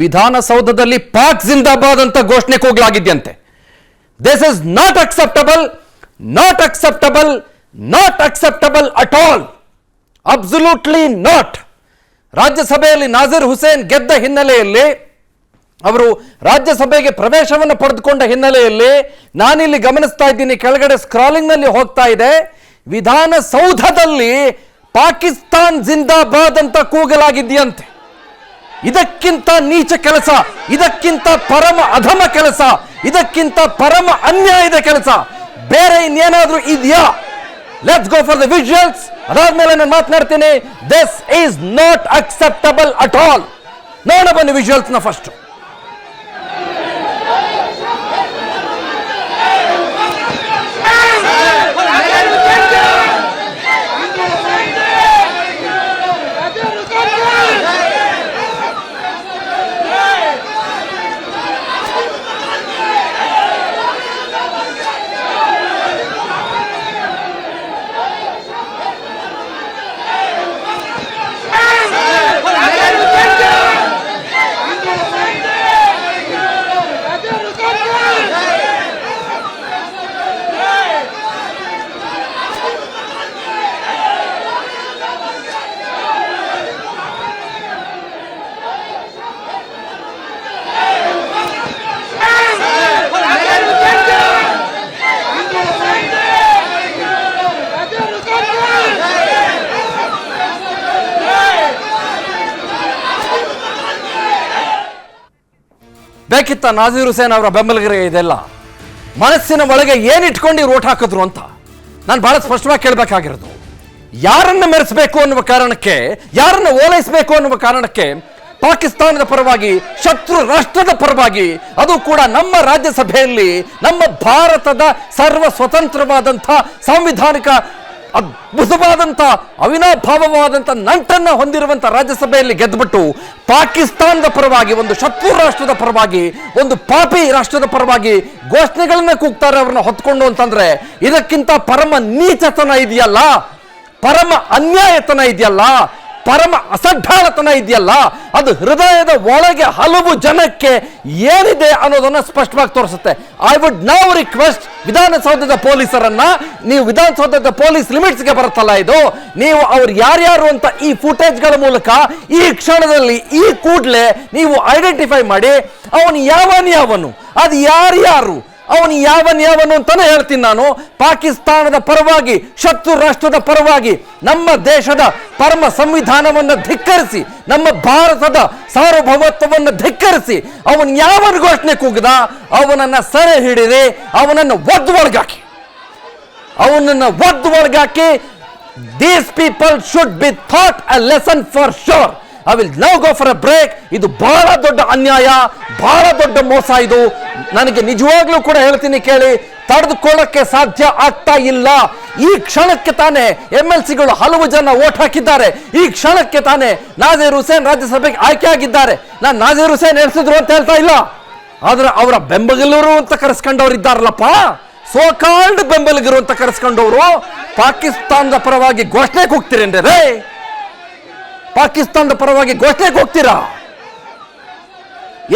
ವಿಧಾನಸೌಧದಲ್ಲಿ ಪಾಕ್ ಜಿಂದಾಬಾದ್ ಅಂತ ಘೋಷಣೆ ಕೂಗಲಾಗಿದೆಯಂತೆ. This is not acceptable, not acceptable, not acceptable at all, absolutely not. ರಾಜ್ಯಸಭೆಯಲ್ಲಿ ನಾಜೀರ್ ಹುಸೇನ್ ಗೆದ್ದ ಹಿನ್ನೆಲೆಯಲ್ಲಿ, ಅವರು ರಾಜ್ಯಸಭೆಗೆ ಪ್ರವೇಶವನ್ನು ಪಡೆದುಕೊಂಡ ಹಿನ್ನೆಲೆಯಲ್ಲಿ ನಾನಿಲ್ಲಿ ಗಮನಿಸ್ತಾ ಇದ್ದೀನಿ, ಕೆಳಗಡೆ ಸ್ಕ್ರಾಲಿಂಗ್ ನಲ್ಲಿ ಹೋಗ್ತಾ ಇದೆ, ವಿಧಾನಸೌಧದಲ್ಲಿ ಪಾಕಿಸ್ತಾನ್ ಜಿಂದಾಬಾದ್ ಅಂತ ಕೂಗಲಾಗಿದೆಯಂತೆ. ಇದಕ್ಕಿಂತ ನೀಚ ಕೆಲಸ, ಇದಕ್ಕಿಂತ ಪರಮ ಅಧಮ ಕೆಲಸ, ಇದಕ್ಕಿಂತ ಪರಮ ಅನ್ಯಾಯದ ಕೆಲಸ ಬೇರೆ ಇನ್ನೇನಾದ್ರೂ ಇದೆಯಾ? Let's go for the visuals. ಅದಾದ್ಮೇಲೆ ನಾನು ಮಾತನಾಡ್ತೀನಿ. This is not acceptable at all. ನೋಡ ಬನ್ನಿ ವಿಜುವಲ್ಸ್ ನ ಫಸ್ಟ್. ಬೇಕಿತ್ತ ನಾಜೀರ್ ಹುಸೇನ್ ಅವರ ಬೆಂಬಲಿಗರಿಗೆ ಇದೆಲ್ಲ? ಮನಸ್ಸಿನ ಒಳಗೆ ಏನಿಟ್ಕೊಂಡು ಓಟ್ ಹಾಕಿದ್ರು ಅಂತ ನಾನು ಬಹಳ ಸ್ಪಷ್ಟವಾಗಿ ಕೇಳಬೇಕಾಗಿರೋದು. ಯಾರನ್ನ ಮೆರೆಸಬೇಕು ಅನ್ನುವ ಕಾರಣಕ್ಕೆ, ಯಾರನ್ನ ಓಲೈಸಬೇಕು ಅನ್ನುವ ಕಾರಣಕ್ಕೆ ಪಾಕಿಸ್ತಾನದ ಪರವಾಗಿ, ಶತ್ರು ರಾಷ್ಟ್ರದ ಪರವಾಗಿ, ಅದು ಕೂಡ ನಮ್ಮ ರಾಜ್ಯಸಭೆಯಲ್ಲಿ ನಮ್ಮ ಭಾರತದ ಸರ್ವ ಸ್ವತಂತ್ರವಾದಂಥ ಸಾಂವಿಧಾನಿಕ ಅದ್ಭುತವಾದಂಥ ಅವಿನಾಭಾವವಾದಂಥ ನಂಟನ್ನು ಹೊಂದಿರುವಂಥ ರಾಜ್ಯಸಭೆಯಲ್ಲಿ ಗೆದ್ದುಬಿಟ್ಟು ಪಾಕಿಸ್ತಾನದ ಪರವಾಗಿ, ಒಂದು ಶತ್ರು ರಾಷ್ಟ್ರದ ಪರವಾಗಿ, ಒಂದು ಪಾಪಿ ರಾಷ್ಟ್ರದ ಪರವಾಗಿ ಘೋಷಣೆಗಳನ್ನ ಕೂಗ್ತಾರೆ ಅವ್ರನ್ನ ಹೊತ್ಕೊಂಡು ಅಂತಂದ್ರೆ ಇದಕ್ಕಿಂತ ಪರಮ ನೀಚತನ ಇದೆಯಲ್ಲ, ಪರಮ ಅನ್ಯಾಯತನ ಇದೆಯಲ್ಲ, ಪರಮ ಅಸಡ್ಡಾಳತನ ಇದೆಯಲ್ಲ, ಅದು ಹೃದಯದ ಒಳಗೆ ಹಲವು ಜನಕ್ಕೆ ಏನಿದೆ ಅನ್ನೋದನ್ನ ಸ್ಪಷ್ಟವಾಗಿ ತೋರಿಸುತ್ತೆ. ಐ ವುಡ್ ನೌ ರಿಕ್ವೆಸ್ಟ್ ವಿಧಾನಸೌಧದ ಪೊಲೀಸರನ್ನ, ನೀವು ವಿಧಾನಸೌಧದ ಪೊಲೀಸ್ ಲಿಮಿಟ್ಸ್ಗೆ ಬರುತ್ತಲ್ಲ ಇದು, ನೀವು ಅವ್ರು ಯಾರ್ಯಾರು ಅಂತ ಈ ಫುಟೇಜ್ಗಳ ಮೂಲಕ ಈ ಕ್ಷಣದಲ್ಲಿ ಈ ಕೂಡಲೇ ನೀವು ಐಡೆಂಟಿಫೈ ಮಾಡಿ, ಅವನು ಯಾವನು, ಅದು ಯಾರ್ಯಾರು, ಅವನು ಯಾವನು ಅಂತಾನೆ ಹೇಳ್ತೀನಿ ನಾನು. ಪಾಕಿಸ್ತಾನದ ಪರವಾಗಿ, ಶತ್ರು ರಾಷ್ಟ್ರದ ಪರವಾಗಿ, ನಮ್ಮ ದೇಶದ ಪರಮ ಸಂವಿಧಾನವನ್ನು ಧಿಕ್ಕರಿಸಿ, ನಮ್ಮ ಭಾರತದ ಸಾರ್ವಭೌಮತ್ವವನ್ನು ಧಿಕ್ಕರಿಸಿ ಅವನು ಯಾವನು ಘೋಷಣೆ ಕೂಗಿದ ಅವನನ್ನ ಸೆರೆ ಹಿಡಿರಿ, ಅವನನ್ನು ಒದ್ದು ಒಳಗಾಕಿ, ಅವನನ್ನು ಒದ್ದು ಒಳಗಾಕಿ. These people should be taught a lesson for sure. I will now go for a break. ಇದು ಬಹಳ ದೊಡ್ಡ ಅನ್ಯಾಯ, ಬಹಳ ದೊಡ್ಡ ಮೋಸ. ಇದು ನನಗೆ ನಿಜವಾಗ್ಲೂ ಕೂಡ ಹೇಳ್ತೀನಿ ಕೇಳಿ, ತಡೆದುಕೊಳ್ಳಕ್ಕೆ ಸಾಧ್ಯ ಆಗ್ತಾ ಇಲ್ಲ. ಈ ಕ್ಷಣಕ್ಕೆ ತಾನೇ MLCಗಳು ಹಲವು ಜನ ಓಟ್ ಹಾಕಿದ್ದಾರೆ. ಈ ಕ್ಷಣಕ್ಕೆ ತಾನೇ ನಾಜೀರ್ ಹುಸೇನ್ ರಾಜ್ಯಸಭೆಗೆ ಆಯ್ಕೆ ಆಗಿದ್ದಾರೆ. ನಾನು ನಾಜೀರ್ ಹುಸೇನ್ ಎಣಿಸಿದ್ರು ಅಂತ ಹೇಳ್ತಾ ಇಲ್ಲ, ಆದ್ರೆ ಅವರ ಬೆಂಬಲಿಗರು ಅಂತ ಕರೆಸ್ಕೊಂಡವ್ರು ಇದ್ದಾರಲ್ಲಪ್ಪ, ಸೋಕಾಲ್ಡ್ ಬೆಂಬಲಿಗರು ಅಂತ ಕರೆಸ್ಕೊಂಡವರು ಪಾಕಿಸ್ತಾನದ ಪರವಾಗಿ ಘೋಷಣೆ ಕೂಗ್ತೀರೇನ್ರಿ ರೇ? ಪಾಕಿಸ್ತಾನದ ಪರವಾಗಿ ಘೋಷಣೆ ಹೋಗ್ತೀರಾ?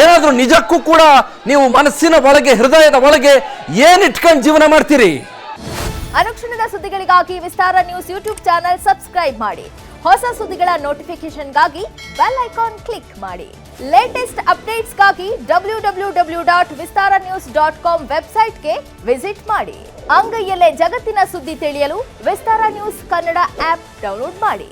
ಏನಾದ್ರೂ ನಿಜಕ್ಕೂ ಕೂಡ ನೀವು ಮನಸ್ಸಿನ ಒಳಗೆ, ಹೃದಯದ ಒಳಗೆ ಏನಿಟ್ಕೊಂಡು ಜೀವನ ಮಾಡ್ತೀರಿ? ಅನುಕ್ಷಣದ ಸುದ್ದಿಗಳಿಗಾಗಿ ವಿಸ್ತಾರ ನ್ಯೂಸ್ ಯೂಟ್ಯೂಬ್ ಚಾನೆಲ್ ಸಬ್ಸ್ಕ್ರೈಬ್ ಮಾಡಿ. ಹೊಸ ಸುದ್ದಿಗಳ ನೋಟಿಫಿಕೇಶನ್ಗಾಗಿ ಬೆಲ್ ಐಕಾನ್ ಕ್ಲಿಕ್ ಮಾಡಿ. ಲೇಟೆಸ್ಟ್ ಅಪ್ಡೇಟ್ಸ್ಗಾಗಿ www.vistaranews.com ವೆಬ್ಸೈಟ್ಗೆ ವಿಸಿಟ್ ಮಾಡಿ. ಅಂಗೈಯಲ್ಲೇ ಜಗತ್ತಿನ ಸುದ್ದಿ ತಿಳಿಯಲು ವಿಸ್ತಾರ ನ್ಯೂಸ್ ಕನ್ನಡ ಆಪ್ ಡೌನ್ಲೋಡ್ ಮಾಡಿ.